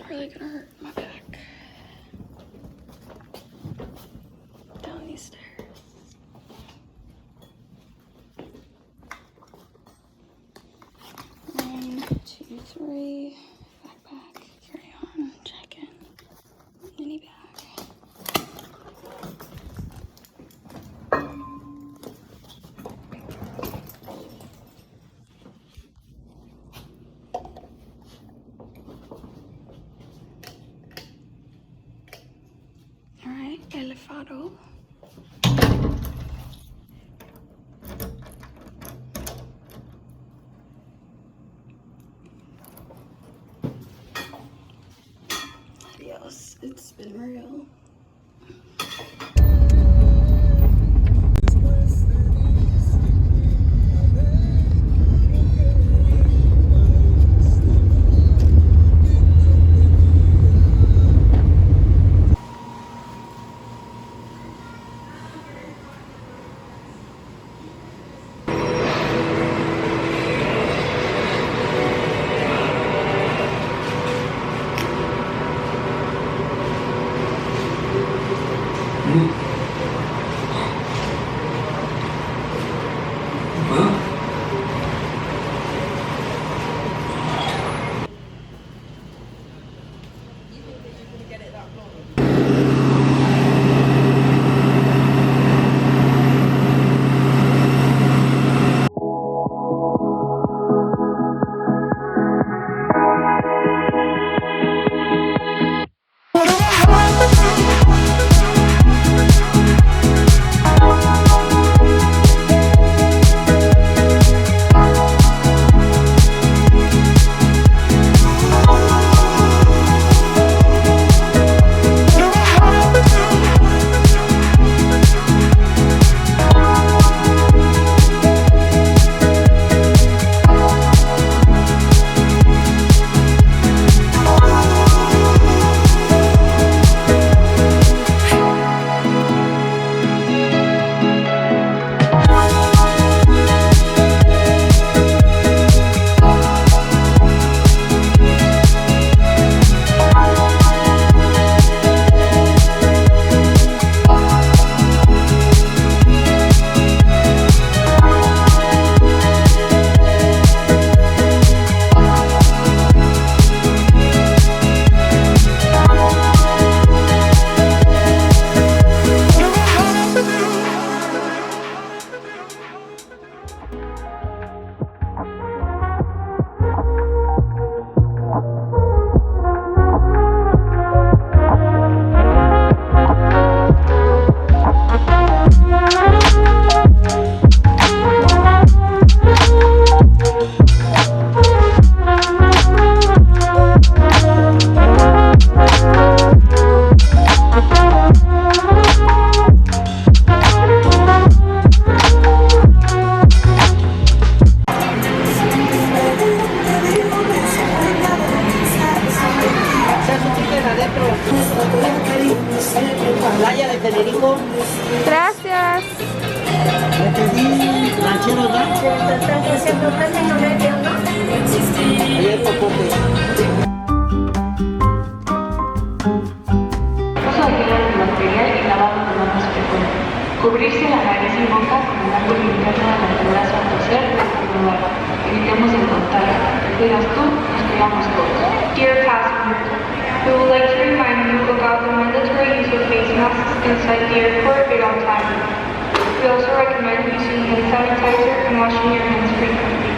are really gonna hurt my back. Down these stairs. 1, 2, 3. Backpack, carry on, check in, mini bag. Alright, elefado. Yes, it's been real. Playa de Federico. Gracias. Le pedí ranchero, ¿no? Ayer popote. Uso de gel antibacterial y lavado de manos frecuente. Cubrirse la nariz y boca con un ángulo interno de la brazo a toser o estornudar. Evitemos el contacto. Cuidas tú, nos cuidamos todos. Dear passengers, we would like to remind you about the mandatory use of face masks inside the airport at all times. We also recommend using hand sanitizer and washing your hands frequently.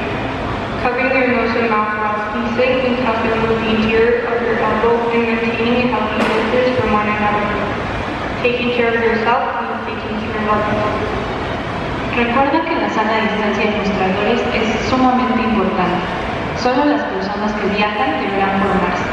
Covering your nose and mouth while sneezing and coughing with the interior of your elbow and maintaining a healthy distance from one another. Taking care of yourself means taking care of others. Recuerda que la sana distancia de mostradores es sumamente importante. Solo las personas que viajan deberán formarse.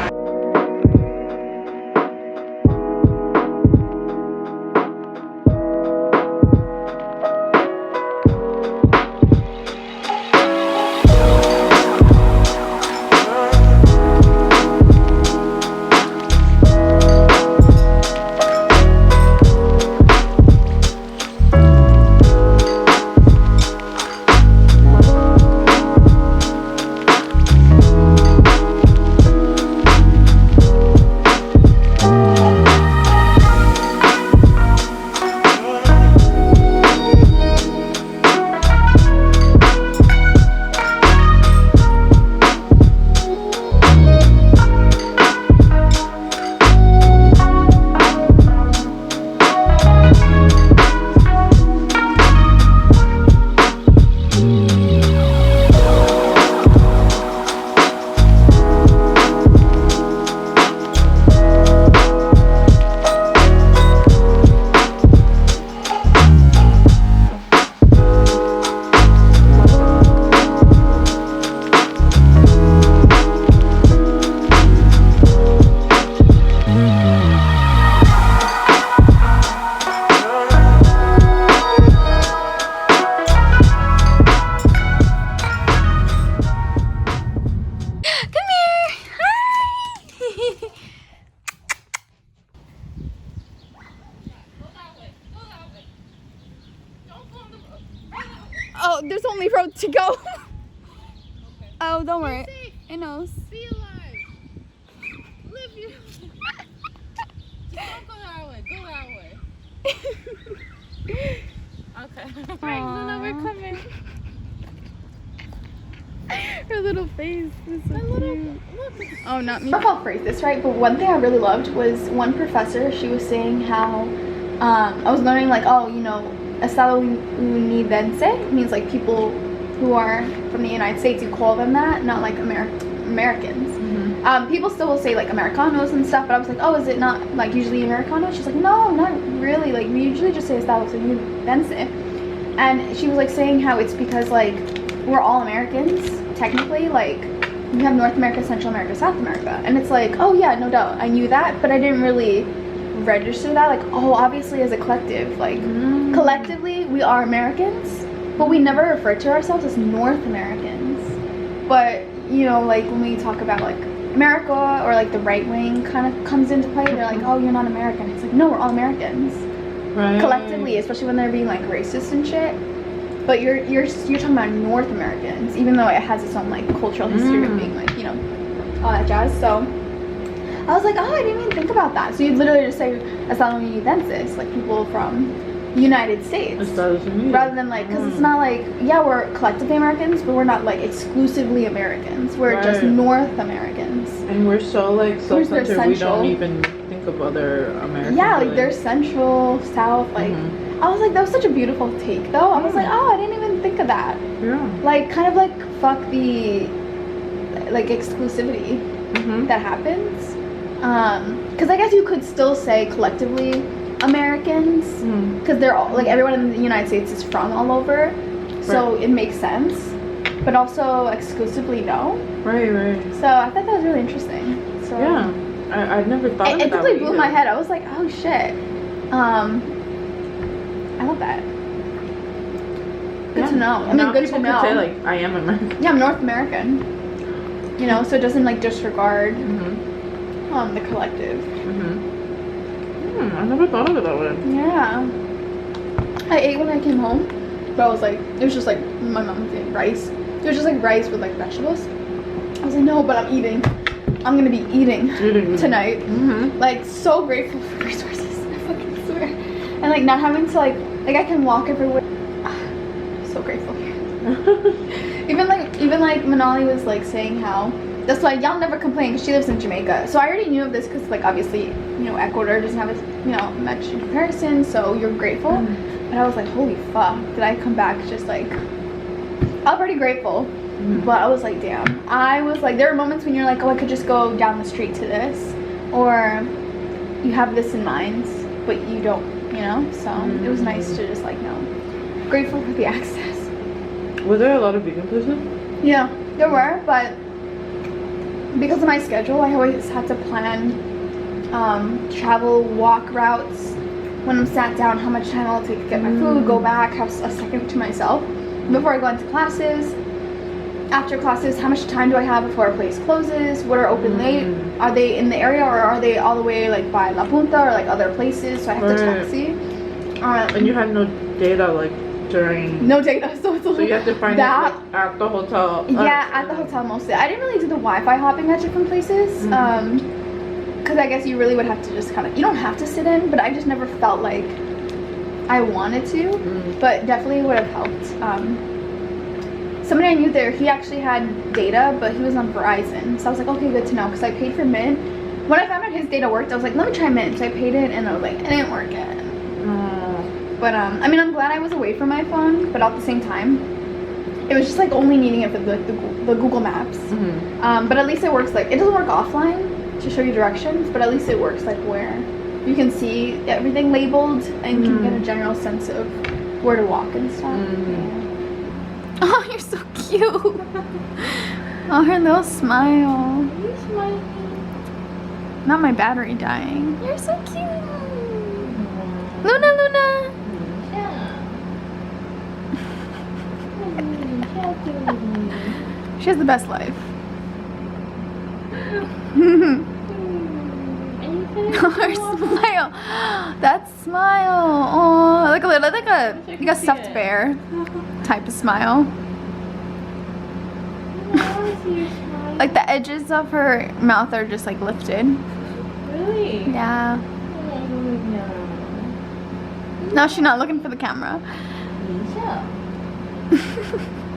Oh, there's only road to go. Oh, don't worry. It knows. Be alive. Live your Don't go that way. Go that way. Okay. Alright, Luna, we're coming. Her little face is so cute. Look. Oh, not me. I don't know how to phrase this right, but one thing I really loved was one professor. She was saying how I was learning like, oh, you know, estadounidense means like people who are from the United States. You call them that, not like Americans. People still will say like Americanos and stuff, but I was like, oh, is it not like usually Americano? She's like, no, not really. Like we usually just say estadounidense. And she was like saying how it's because like we're all Americans technically. Like you have North America, Central America, South America, and it's like, oh yeah, no doubt, I knew that, but I didn't really register that. Like, oh, obviously as a collective, like collectively we are Americans, but we never refer to ourselves as North Americans. But you know, like when we talk about like America or like the right wing kind of comes into play, they're like, oh, you're not American. It's like, no, we're all Americans. Right. Collectively, especially when they're being like racist and shit. But you're talking about North Americans, even though it has its own like cultural history of being like, you know, all that jazz. So I was like, oh, I didn't even think about that. So you literally just say estadounidenses, like people from the United States, rather than like, because it's not like, yeah, we're collectively Americans, but we're not like exclusively Americans. We're just North Americans. And we're so like self-centered, we central. don't even think of other Americans. Yeah, like they're central, south, like. I was like, that was such a beautiful take though. I was like, oh, I didn't even think of that. Yeah. Like, kind of like, fuck the, like, exclusivity that happens. Because I guess you could still say collectively Americans. Because they're all, like, everyone in the United States is from all over. So it makes sense. But also exclusively no. Right. So I thought that was really interesting. So Yeah. I'd never thought of it. It totally blew my head. I was like, oh shit. I love that. Good to know. I mean, good to know. Could say like, I am American. Yeah, I'm North American. You know, so it doesn't like disregard the collective. I never thought of it that way. Yeah. I ate when I came home, but I was like, it was just like my mom did rice. It was just like rice with like vegetables. I was like, no, but I'm eating. I'm gonna be eating tonight. Like, so grateful for resources. I fucking swear. And like not having to like I can walk everywhere. So grateful here. even like Manali was like saying how that's why y'all never complain because she lives in Jamaica. So I already knew of this because like obviously, you know, Ecuador doesn't have much in comparison, so you're grateful. But I was like, holy fuck, did I come back just like I was pretty grateful. But I was like, damn. I was like, there are moments when you're like, oh, I could just go down the street to this, or you have this in mind, but you don't, you know? So it was nice to just like know. Grateful for the access. Was there a lot of vegan places? Yeah, there were, but because of my schedule, I always had to plan travel walk routes. When I'm sat down, how much time I'll take to get my food, go back, have a second to myself before I go into classes. After classes, how much time do I have before a place closes? What are open late? Are they in the area or are they all the way like by La Punta or like other places? So I have to taxi. And you had no data like during. No data, so it's a So you have to find that, it like, at the hotel. Yeah, at the hotel mostly. I didn't really do the Wi-Fi hopping at different places. Because I guess you really would have to just kind of. You don't have to sit in, but I just never felt like I wanted to. But definitely would have helped. Somebody I knew there, he actually had data, but he was on Verizon. So I was like, okay, good to know, because I paid for Mint. When I found out his data worked, I was like, let me try Mint. So I paid it, and I was like, it didn't work yet. But I mean, I'm glad I was away from my phone, but at the same time, it was just like only needing it for the Google Maps. But at least it works like, it doesn't work offline to show you directions, but at least it works like where you can see everything labeled and can get a general sense of where to walk and stuff. Yeah. Oh, you're so cute. Oh, her little smile. You're smiling. Not my battery dying. You're so cute. Luna. She has the best life. Her smile. That smile. Oh, like a stuffed bear type of smile. Like the edges of her mouth are just like lifted. Really? Yeah. Oh, Now she's not looking for the camera. yeah.